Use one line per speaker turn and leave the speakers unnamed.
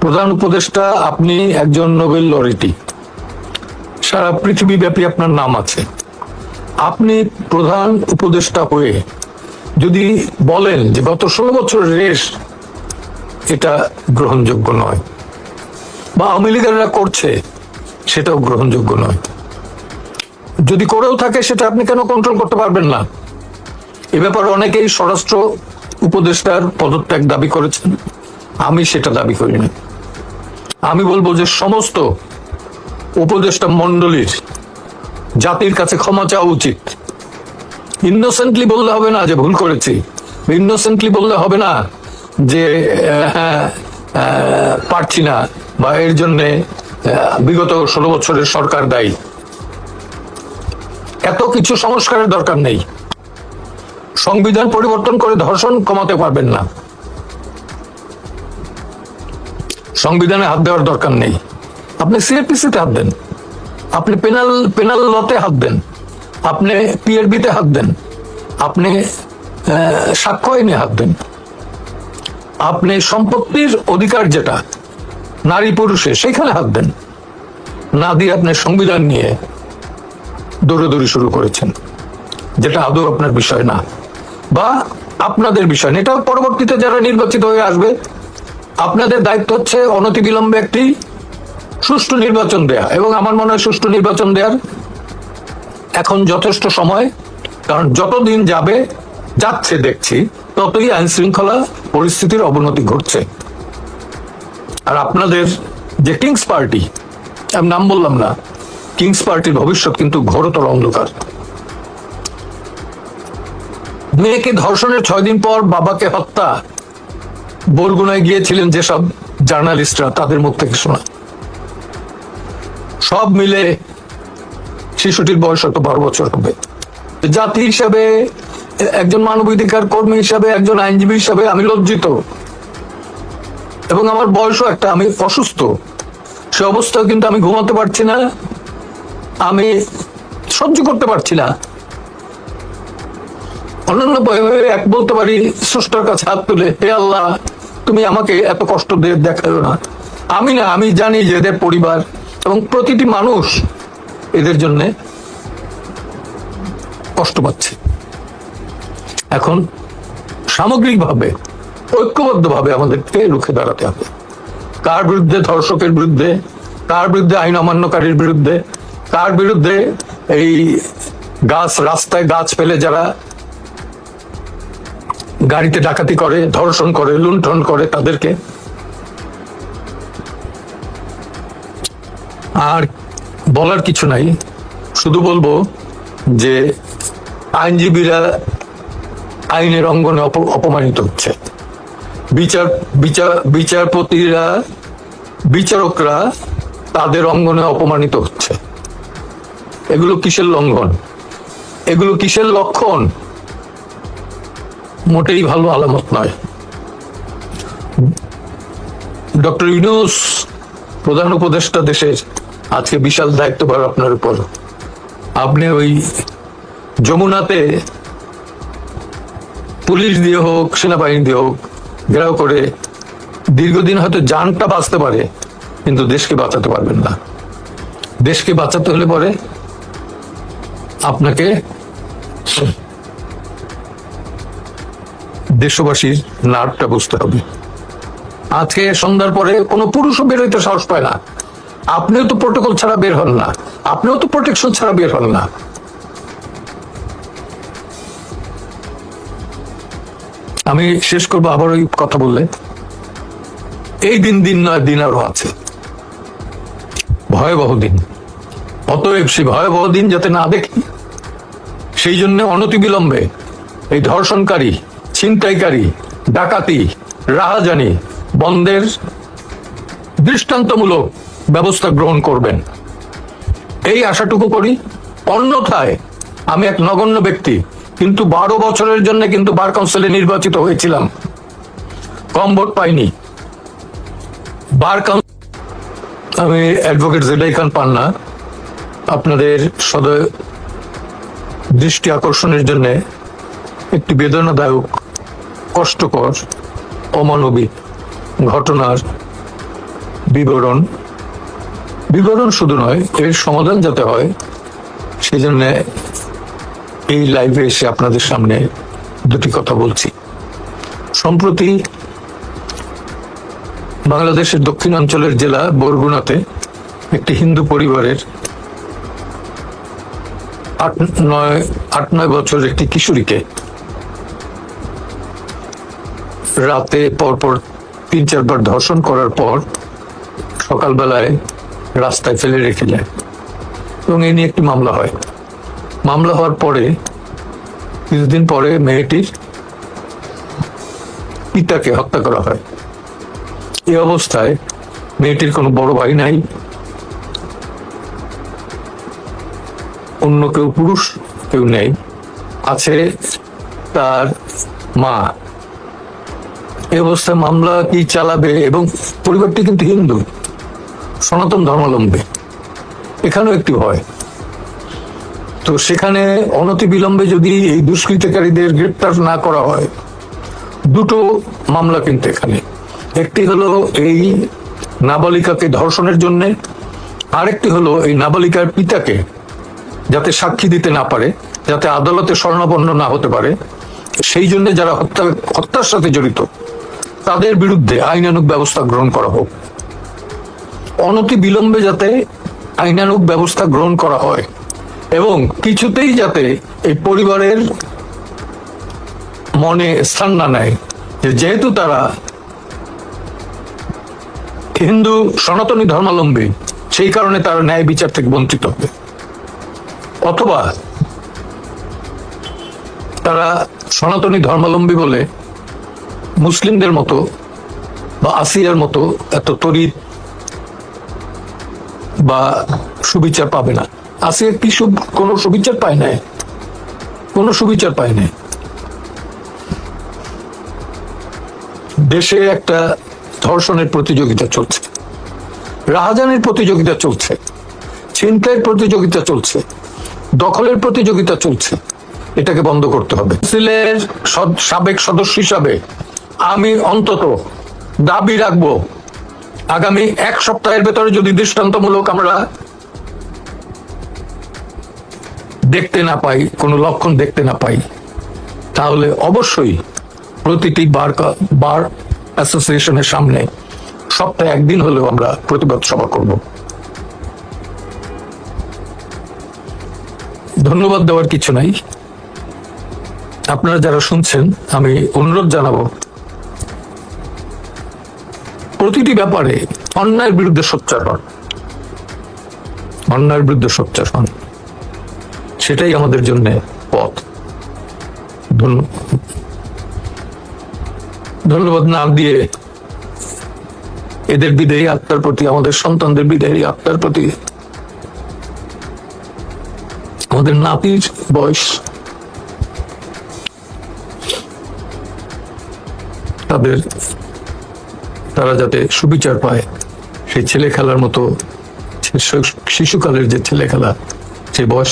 প্রধান উপদেষ্টা, আপনি একজন নোবেল লরিটি, সারা পৃথিবীব্যাপী আপনার নাম আছে। আপনি প্রধান উপদেষ্টা হয়ে যদি বলেন যে গত 16 বছরের রেস এটা গ্রহণযোগ্য নয়, বা আওয়ামী লীগেরা করছে সেটাও গ্রহণযোগ্য নয়, যদি করেও থাকে সেটা আপনি কেন কন্ট্রোল করতে পারবেন না? এ ব্যাপারে অনেকেই স্বরাষ্ট্র উপদেষ্টার পদত্যাগ দাবি করেছেন, আমি সেটা দাবি করি না। আমি বলবো যে সমস্ত উপদেষ্টা মন্ডলীর জাতির কাছে ক্ষমা চাওয়া উচিত। ইনোসেন্টলি বললে হবে না যে ভুল করেছি, ইনোসেন্টলি বললে হবে না যে পারছি না বা এর জন্যে বিগত 16 বছরের সরকার দায়ী। এত কিছু সংস্কারের দরকার নেই। সংবিধান পরিবর্তন করে ধর্ষণ কমাতে পারবেন না, সংবিধানে হাত দেওয়ার দরকার নেই। আপনি সিআরপিসিতে হাত দেন, আপনি পেনাল লতে হাত দেন, আপনি পিআরবিতে হাত দেন, আপনি সাক্ষ্য আইনে হাত দেন, আপনি সম্পত্তির অধিকার যেটা নারী পুরুষে সেখানে হাত দেন, না দিয়ে আপনি সংবিধান নিয়ে দৌড়াদৌড়ি শুরু করেছেন, যেটা আদৌ আপনার বিষয় না বা আপনাদের বিষয় না। এটা পরবর্তীতে যারা নির্বাচিত হয়ে আসবে, আপনাদের দায়িত্ব হচ্ছে অনতিবিলম্বে একটি সুষ্ঠু নির্বাচন দেয়া, এবং আমার মনে হয় সুষ্ঠু নির্বাচন দেওয়ার এখন যথেষ্ট সময়। কারণ যতদিন যাচ্ছে দেখছি ততই আইন শৃঙ্খলা পরিস্থিতির অবনতি ঘটছে। আর আপনাদের যে কিংস পার্টি, আমি নাম বললাম না, কিংস পার্টির ভবিষ্যৎ কিন্তু ঘোরতর অন্ধকার। মেয়েকে ধর্ষণের 6 দিন পর বাবাকে হত্যা বরগুনায় গিয়েছিলেন যেসব জার্নালিস্টরা, তাদের মুখ থেকে শোনা। সব মিলে শিশুটির বয়স হয়তো 12 বছর হবে। জাতি হিসাবে, একজন মানবাধিকার কর্মী হিসাবে, একজন আইনজীবী হিসাবে আমি লজ্জিত, এবং আমার বয়সও একটা, আমি অসুস্থ, সে অবস্থায় কিন্তু আমি ঘুমাতে পারছি না, আমি সহ্য করতে পারছি না। অন্যান্য এক বলতে পারি স্রষ্টার কাছে হাত তুলে, হে আল্লাহ তুমি আমাকে এত কষ্ট দেখাও না। আমি জানি যে এদের পরিবার এবং প্রতিটি মানুষ এদের জন্য কষ্ট পাচ্ছে। এখন সামগ্রিকভাবে ঐক্যবদ্ধভাবে আমাদেরকে রুখে দাঁড়াতে হবে। কার বিরুদ্ধে? ধর্ষকের বিরুদ্ধে। কার বিরুদ্ধে? আইন অমান্যকারীর বিরুদ্ধে। কার বিরুদ্ধে? এই রাস্তায় গাছ ফেলে যারা গাড়িতে ডাকাতি করে, ধর্ষণ করে, লুণ্ঠন করে তাদেরকে। আর বলার কিছু নাই, শুধু বলবো যে আইনজীবীরা আইনের অঙ্গনে অপমানিত হচ্ছে, বিচারপতিরা, বিচারকরা তাদের অঙ্গনে অপমানিত হচ্ছে। এগুলো কিসের লঙ্ঘন? এগুলো কিসের লক্ষণ? মোটেই ভালো আলামত নয়। ডক্টর ইউনূস প্রধান উপদেষ্টা দেশের, আজকে বিশাল দায়িত্বভার আপনার উপর। আপনি ওই যমুনাতে পুলিশ দিয়ে হোক, সেনাবাহিনী দিয়ে হোক ঘেরাও করে দীর্ঘদিন হয়তো জানটা বাঁচতে পারে, কিন্তু দেশকে বাঁচাতে পারবেন না। দেশকে বাঁচাতে হলে পরে আপনাকে দেশবাসীর নার্ভটা বুঝতে হবে। আজকে সন্ধ্যার পরে কোনো পুরুষও বের হইতে সাহস পায় না। আপনিও তো প্রোটোকল ছাড়া বের হন না, আপনিও তো প্রোটেকশন ছাড়া বের হন না। আমি শেষ করবো আবার ওই কথা বললে, এই দিন নয়, দিন আরো আছে, ভয়াবহ দিন। অতএব সে ভয়াবহ দিন যাতে না দেখি, সেই জন্য অনতিবিলম্বে এই ধর্ষণকারী, ছিনতাইকারী, ডাকাতি, রাহাজানি বন্ধের দৃষ্টান্তমূলক ব্যবস্থা গ্রহণ করবেন, এই আশাটুকু করি। অন্যথায় আমি এক নগণ্য ব্যক্তি, কিন্তু 12 বছরের জন্য কিন্তু বার কাউন্সিলে নির্বাচিত হয়েছিলাম, কম ভোট পাইনি। আমি অ্যাডভোকেট জেডাই খান পান্না, আপনাদের সদয় দৃষ্টি আকর্ষণের জন্য একটি বেদনাদায়ক, কষ্টকর, অমানবিক ঘটনার বিবরণ বিবরণ শুধু নয়, এর সমাধান যাতে হয় সেই জন্য এই লাইভে এসে আপনাদের সামনে দুটি কথা বলছি। সম্প্রতি বাংলাদেশের দক্ষিণাঞ্চলের জেলা বরগুনাতে একটি হিন্দু পরিবারের 8-9 বছর একটি কিশোরীকে রাতে পরপর 3-4 বার ধর্ষণ করার পর সকালবেলায় রাস্তায় ফেলে রেখে যায় এবং এ নিয়ে একটি মামলা হয়। মামলা হওয়ার পরে কিছুদিন পরে মেয়েটির পিতাকে হত্যা করা হয়। এই অবস্থায় মেয়েটির কোনো বড় ভাই নাই, অন্য কেউ পুরুষ কেউ নেই, আছে তার মা। এই অবস্থায় মামলা কি চালাবে? এবং পরিবারটি কিন্তু হিন্দু, সনাতন ধর্মাবলম্বী, এখানেও একটি ভয়। তো সেখানে অনতিবিলম্বে যদি এই দুষ্কৃতকারীদের গ্রেপ্তার না করা হয়, দুটো মামলা কিন্তু এখানে, একটি হলো এই নাবালিকাকে ধর্ষণের জন্য, আরেকটি হলো এই নাবালিকার পিতাকে যাতে সাক্ষী দিতে না পারে, যাতে আদালতে শরণাপন্ন না হতে পারে, সেই জন্য যারা হত্যার সাথে জড়িত তাদের বিরুদ্ধে আইনানুগ ব্যবস্থা গ্রহণ করা হোক। অনতি বিলম্বে যাতে আইনানুগ ব্যবস্থা গ্রহণ করা হয় এবং কিছুতেই যাতে এই পরিবারের মনে স্থান না নেয় যে যেহেতু তারা হিন্দু সনাতনী ধর্মাবলম্বী সেই কারণে তারা ন্যায় বিচার থেকে বঞ্চিত হবে, অথবা তারা সনাতনী ধর্মাবলম্বী বলে মুসলিমদের মতো বা আসিয়ার মতো এত তড়িৎ বা সুবিচার পাবে না। আসিয়া কি কোনো সুবিচার পায় না, কোনো সুবিচার পায় না। দেশে একটা ধর্ষণের প্রতিযোগিতা চলছে, রাহাজানির প্রতিযোগিতা চলছে, ছিনতাইয়ের প্রতিযোগিতা চলছে, দখলের প্রতিযোগিতা চলছে। এটাকে বন্ধ করতে হবে। কাউন্সিলের সাবেক সদস্য হিসাবে আমি অন্তত দাবি রাখবো, আগামী 1 সপ্তাহের ভেতরে যদি দৃষ্টান্তমূলক আমরা দেখতে না পাই, কোনো লক্ষণ দেখতে না পাই, তাহলে অবশ্যই প্রতিটি বার অ্যাসোসিয়েশনের সামনে সপ্তাহে 1 দিন হলেও আমরা প্রতিবাদ সভা করব। ধন্যবাদ দেওয়ার কিছু নাই। আপনারা যারা শুনছেন, আমি অনুরোধ জানাবো প্রতিটি ব্যাপারে অন্যায়ের বিরুদ্ধে সোচ্চার হন, অন্যায়ের বিরুদ্ধে সোচ্চার হন, সেটাই আমাদের জন্য পথ। ধন্যবাদ না দিয়ে এদের বিদেহী আত্মার প্রতি, আমাদের সন্তানদের বিদেহী আত্মার প্রতি, আমাদের নাতির বয়স, তারা যাতে সুবিচার পায়, সেই ছেলে খেলার মতো, শিশুকালের যে ছেলে খেলা, সেই বয়স